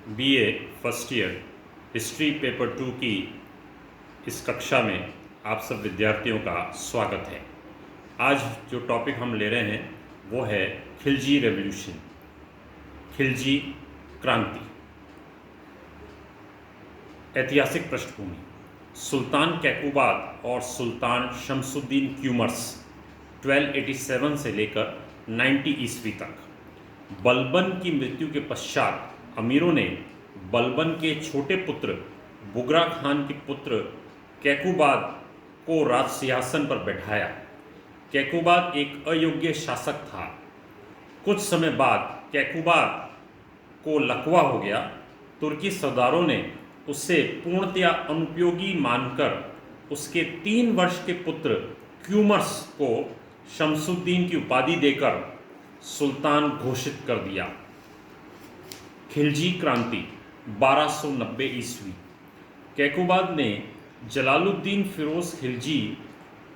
BA first year history paper 2 की इस कक्षा में आप सब विद्यार्थियों का स्वागत है। आज जो टॉपिक हम ले रहे हैं वो है खिलजी रेवोल्यूशन, खिलजी क्रांति। ऐतिहासिक पृष्ठभूमि: सुल्तान कैकुबाद और सुल्तान शमसुद्दीन क्यूमर्स 1287 से लेकर 90 ईस्वी तक। बलबन की मृत्यु के पश्चात अमीरों ने बलबन के छोटे पुत्र बुगरा खान के पुत्र कैकुबाद को राज सिंहासन पर बैठाया। कैकुबाद एक अयोग्य शासक था। कुछ समय बाद कैकुबाद को लकवा हो गया। तुर्की सरदारों ने उसे पूर्णतया अनुपयोगी मानकर उसके 3 वर्ष के पुत्र क्यूमर्स को शमसुद्दीन की उपाधि देकर सुल्तान घोषित कर दिया। खिलजी क्रांति 1290 ईस्वी। कैकुबाद ने जलालुद्दीन फिरोज खिलजी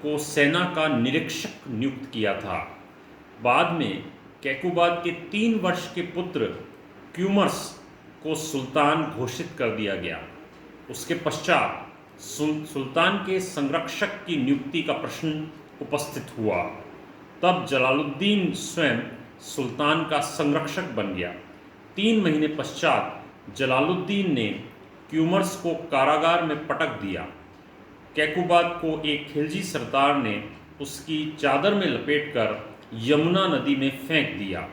को सेना का निरीक्षक नियुक्त किया था। बाद में कैकुबाद के 3 वर्ष के पुत्र क्यूमर्स को सुल्तान घोषित कर दिया गया। उसके पश्चात सुल्तान के संरक्षक की नियुक्ति का प्रश्न उपस्थित हुआ। तब जलालुद्दीन स्वयं सुल्तान का संरक्षक बन गया। 3 महीने पश्चात जलालुद्दीन ने क्यूमर्स को कारागार में पटक दिया। कैकुबाद को एक खिलजी सरदार ने उसकी चादर में लपेटकर यमुना नदी में फेंक दिया।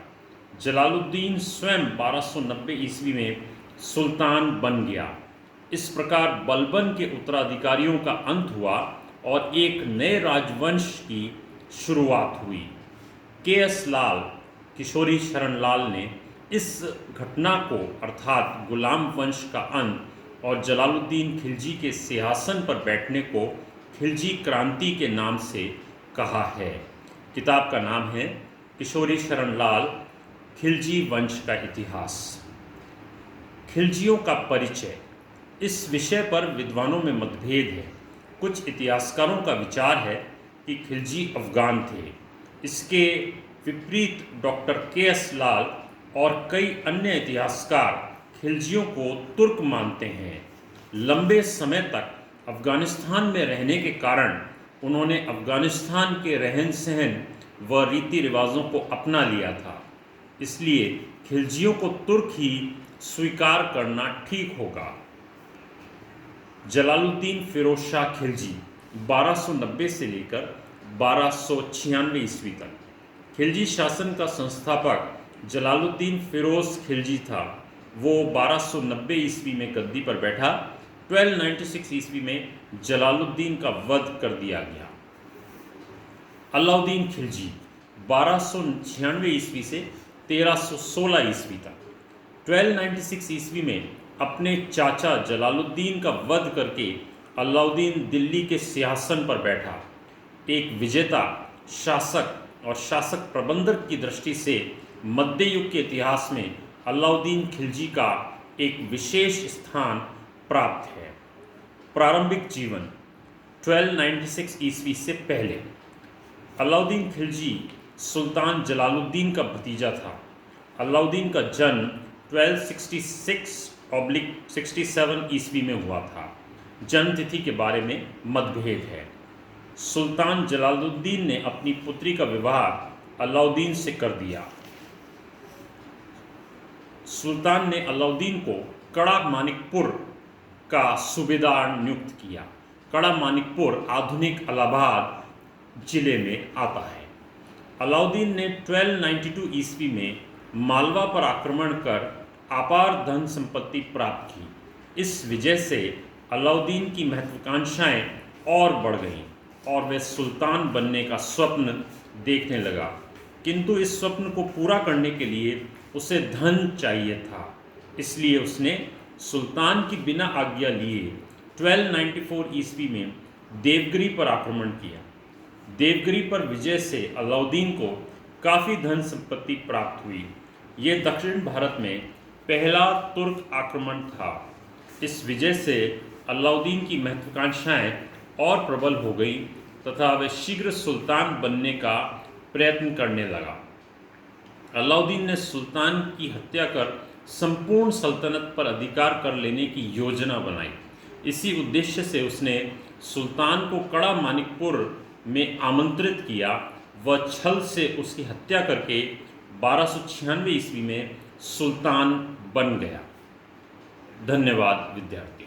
जलालुद्दीन स्वयं 1290 ईस्वी में सुल्तान बन गया। इस प्रकार बलबन के उत्तराधिकारियों का अंत हुआ और एक नए राजवंश की शुरुआत हुई। के.एस. लाल, किशोरी शरण लाल ने इस घटना को अर्थात गुलाम वंश का अंत और जलालुद्दीन खिलजी के सिंहासन पर बैठने को खिलजी क्रांति के नाम से कहा है। किताब का नाम है किशोरी शरण लाल, खिलजी वंश का इतिहास। खिलजियों का परिचय। इस विषय पर विद्वानों में मतभेद है। कुछ इतिहासकारों का विचार है कि खिलजी अफगान थे। इसके विपरीत डॉक्टर के.एस. लाल और कई अन्य इतिहासकार खिलजियों को तुर्क मानते हैं। लंबे समय तक अफगानिस्तान में रहने के कारण उन्होंने अफगानिस्तान के रहन सहन व रीति रिवाजों को अपना लिया था। इसलिए खिलजियों को तुर्क ही स्वीकार करना ठीक होगा। जलालुद्दीन फिरोज शाह खिलजी 1290 से लेकर 1296 ईस्वी तक। खिलजी शासन का संस्थापक जलालुद्दीन फिरोज खिलजी था। वो 1290 ईस्वी में गद्दी पर बैठा। 1296 ईस्वी में जलालुद्दीन का वध कर दिया गया। अलाउद्दीन खिलजी 1296 ईस्वी से 1316 ईस्वी तक। 1296 ईस्वी में अपने चाचा जलालुद्दीन का वध करके अलाउद्दीन दिल्ली के सिंहासन पर बैठा। एक विजेता, शासक और शासक प्रबंधक की दृष्टि से मध्य युग के इतिहास में अलाउद्दीन खिलजी का एक विशेष स्थान प्राप्त है। प्रारंभिक जीवन। 1296 ईस्वी से पहले अलाउद्दीन खिलजी सुल्तान जलालुद्दीन का भतीजा था। अलाउद्दीन का जन्म 1266/67 ईस्वी में हुआ था। जन्म तिथि के बारे में मतभेद है। सुल्तान जलालुद्दीन ने अपनी पुत्री का विवाह अलाउद्दीन से कर दिया। सुल्तान ने अलाउद्दीन को कड़ा मानिकपुर का सूबेदार नियुक्त किया। कड़ा मानिकपुर आधुनिक इलाहाबाद जिले में आता है। अलाउद्दीन ने 1292 ईस्वी में मालवा पर आक्रमण कर अपार धन संपत्ति प्राप्त की। इस विजय से अलाउद्दीन की महत्वाकांक्षाएं और बढ़ गईं और वह सुल्तान बनने का स्वप्न देखने लगा। किंतु इस स्वप्न को पूरा करने के लिए उसे धन चाहिए था। इसलिए उसने सुल्तान की बिना आज्ञा लिए 1294 ईस्वी में देवगिरी पर आक्रमण किया। देवगिरी पर विजय से अलाउद्दीन को काफ़ी धन संपत्ति प्राप्त हुई। ये दक्षिण भारत में पहला तुर्क आक्रमण था। इस विजय से अलाउद्दीन की महत्वाकांक्षाएं और प्रबल हो गई तथा वह शीघ्र सुल्तान बनने का प्रयत्न करने लगा। अलाउद्दीन ने सुल्तान की हत्या कर संपूर्ण सल्तनत पर अधिकार कर लेने की योजना बनाई। इसी उद्देश्य से उसने सुल्तान को कड़ा मानिकपुर में आमंत्रित किया। वह छल से उसकी हत्या करके 1296 ईस्वी में सुल्तान बन गया। धन्यवाद विद्यार्थी।